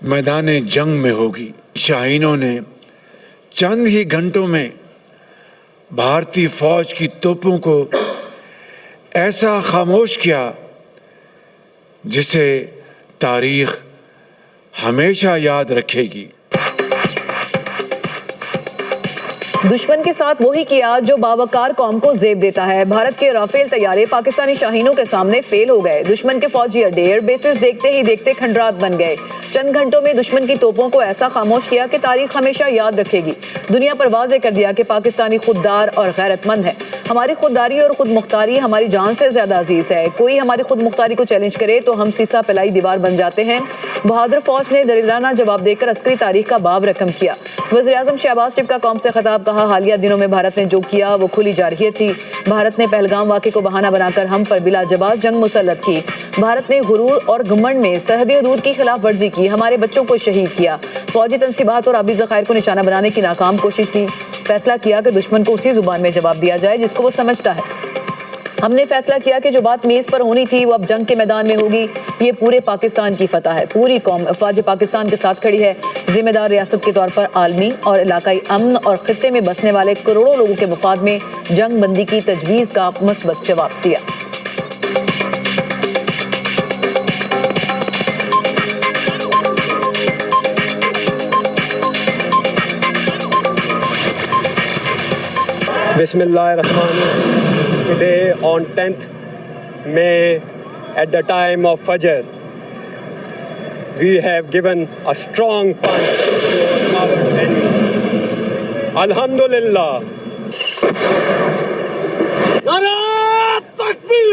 मैदान जंग में होगी। शाहीनों ने चंद ही घंटों में भारतीय फौज की तोपों को ऐसा खामोश किया जिसे तारीख हमेशा याद रखेगी। दुश्मन के साथ वही किया जो बावकार कौम को जेब देता है। भारत के राफेल तैयारे पाकिस्तानी शाहीनों के सामने फेल हो गए। दुश्मन के फौजी अड्डे एयर बेसिस देखते ही देखते खंडरात बन गए। चंद घंटों में दुश्मन की तोपों को ऐसा खामोश किया कि तारीख हमेशा याद रखेगी। दुनिया पर वाज़े कर दिया कि पाकिस्तानी खुददार और गैरतमंद है। हमारी खुददारी और खुद मुख्तारी हमारी जान से ज्यादा अजीज है। कोई हमारी खुद मुख्तारी को चैलेंज करे तो हम सीसा पिलाई दीवार बन जाते हैं। बहादुर फौज ने दरिलाना जवाब देकर अस्करी तारीख का बाब रकम किया। वज़ीर-ए-आज़म शहबाज शरीफ का कौम से खिताब, कहा हालिया दिनों में भारत ने जो किया वो खुली जारहियत थी। भारत ने पहलगाम वाक़े को बहाना बनाकर हम पर बिला जवाब जंग मुसल्लत की। भारत ने गुरूर और घमंड में सरहदी हदूद की खिलाफ वर्जी की। हमारे बच्चों को शहीद किया। फौजी तनसीबात और आबी ज़खायर को निशाना बनाने की नाकाम कोशिश की। फैसला किया कि दुश्मन को उसी जुबान में जवाब दिया जाए जिसको वो समझता है। हमने फैसला किया कि जो बात मेज पर होनी थी वो अब जंग के मैदान में होगी। ये पूरे पाकिस्तान की फतह है। पूरी कौम अफवाज पाकिस्तान के साथ खड़ी है। जिम्मेदार रियासत के तौर पर आलमी और इलाकाई अमन और खित्ते में बसने वाले करोड़ों लोगों के मफाद में जंग बंदी की तजवीज़ का मुस्बत जवाब दिया। Bismillahirrahmanirrahim. Today on 10th May at the time of Fajr, we have given a strong punch to our enemy. Alhamdulillah. Nara Takbir!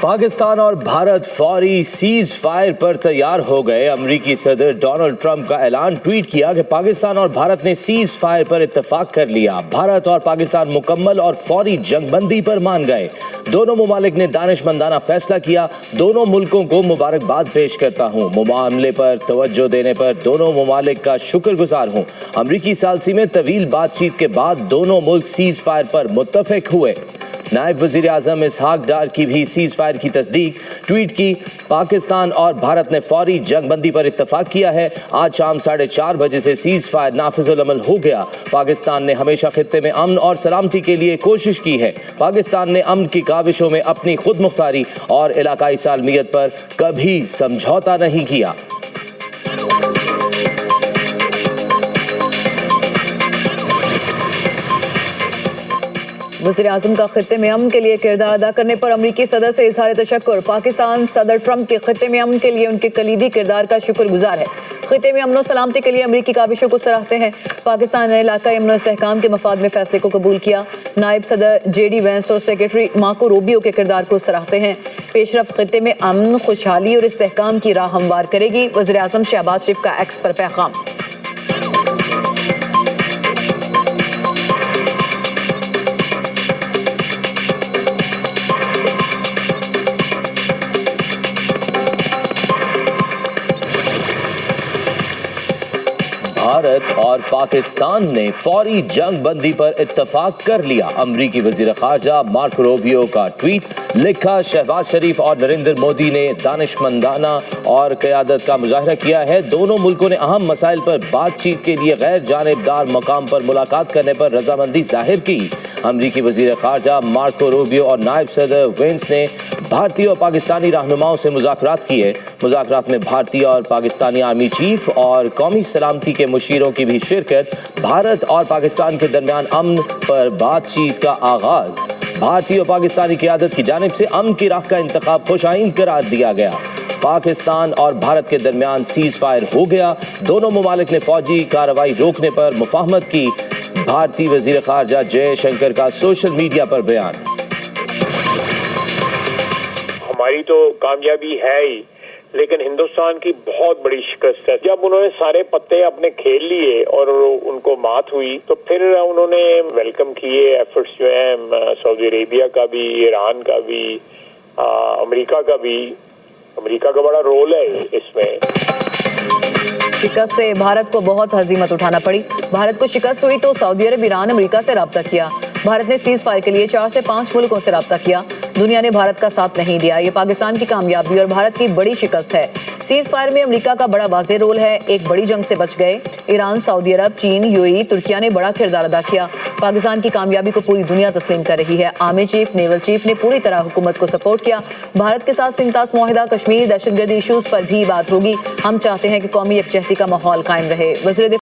Pakistan और भारत फौरी सीज फायर पर तैयार हो गए। अमरीकी सदर डोनाल्ड ट्रंप का ऐलान, ट्वीट किया कि पाकिस्तान और भारत ने सीज फायर पर इत्तेफाक कर लिया। भारत और पाकिस्तान मुकम्मल और फौरी जंगबंदी पर मान गए। दोनों मुमालिक ने दानिशमंदाना फैसला किया। दोनों मुल्कों को मुबारकबाद पेश करता हूँ। मामले पर तवज्जो देने पर दोनों मुमालिक का शुक्रगुजार हूँ। अमरीकी सालसी में तवील बातचीत के बाद दोनों मुल्क सीज फायर पर मुत्तफिक हुए। नायब वज़ीर आज़म इसहाक डार की भी सीज फायर की तस्दीक, ट्वीट की। पाकिस्तान और भारत ने फौरी जंगबंदी पर इत्तफाक किया है। आज शाम 4:30 बजे से सीज फायर नाफिजुल अमल हो गया। पाकिस्तान ने हमेशा खित्ते में अमन और सलामती के लिए कोशिश की है। पाकिस्तान ने अमन की काविशों में अपनी खुद मुख्तारी और इलाकाई सालमियत पर कभी समझौता नहीं किया। वज़ीर आज़म का खित्ते में अमन के लिए किरदार अदा करने पर अमरीकी सदर से इज़हार तशक्कुर। पाकिस्तान सदर ट्रंप के खित्ते में अमन के लिए उनके कलीदी किरदार का शुक्रगुजार है। खित्ते में अमन और सलामती के लिए अमरीकी काविशों को सराहते हैं। पाकिस्तान ने इलाकाई अमन और इस्तेहकाम के मफाद में फैसले को कबूल किया। नायब सदर JD वेंस और सेक्रेटरी मार्को रूबियो के किरदार को सराहते हैं। पेशरफ्त खित्ते में अमन, खुशहाली और इस्तेहकाम की राह हमवार करेगी। वज़ीर आज़म शहबाज शरीफ का एक्स पर पैगाम। भारत और पाकिस्तान ने फौरी जंग बंदी पर इत्तफाक कर लिया। अमरीकी वजीर खारजा मार्को रूबियो का ट्वीट, लिखा शहबाज शरीफ और नरेंद्र मोदी ने दानिशमंदाना और क़यादत का मुजाहरा किया है। दोनों मुल्कों ने अहम मसाइल पर बातचीत के लिए गैर जानिबदार मकाम पर मुलाकात करने पर रजामंदी जाहिर की। अमरीकी वजीर खारजा मार्को रूबियो और नायब सदर वेंस ने भारतीय और पाकिस्तानी रहनुमाओं से मुज़ाकरात किए। मुज़ाकरात में भारतीय और पाकिस्तानी आर्मी चीफ और कौमी सलामती के मुशीरों की भी शिरकत। भारत और पाकिस्तान के दरमियान अमन पर बातचीत का आगाज। भारतीय और पाकिस्तानी क़यादत की जानिब से अमन की राह का इंतखाब खुशाइन करार दिया गया। पाकिस्तान और भारत के दरमियान सीज फायर हो गया। दोनों मुमालिक ने फौजी कार्रवाई रोकने पर मुफाहमत की। भारतीय वजीर खारजा जयशंकर का सोशल मीडिया पर बयान। हमारी तो कामयाबी है ही, लेकिन हिंदुस्तान की बहुत बड़ी शिकस्त है। जब उन्होंने सारे पत्ते अपने खेल लिए और उनको मात हुई तो फिर उन्होंने वेलकम किए एफर्ट्स जो हैं सऊदी अरेबिया का भी, ईरान का भी, अमेरिका का भी, अमेरिका का बड़ा रोल है इसमें। शिकस्त से भारत को बहुत हजीमत उठाना पड़ी। भारत को शिकस्त हुई तो सऊदी अरब, ईरान, अमेरिका से राब्ता किया। भारत ने सीज फायर के लिए 4 से 5 मुल्कों से राब्ता किया। दुनिया ने भारत का साथ नहीं दिया। ये पाकिस्तान की कामयाबी और भारत की बड़ी शिकस्त है। सीज फायर में अमेरिका का बड़ा वाज़ेह रोल है। एक बड़ी जंग से बच गए। ईरान, सऊदी अरब, चीन, यूएई, तुर्किया ने बड़ा किरदार अदा किया। पाकिस्तान की कामयाबी को पूरी दुनिया तस्लीम कर रही है। आर्मी चीफ, नेवल चीफ ने पूरी तरह हुकूमत को सपोर्ट किया। भारत के साथ सिंतास मुआहिदा, कश्मीर, दहशतगर्दी इशूज पर भी बात होगी। हम चाहते हैं कि कौमी यकजहती का माहौल कायम रहे। वज़ीर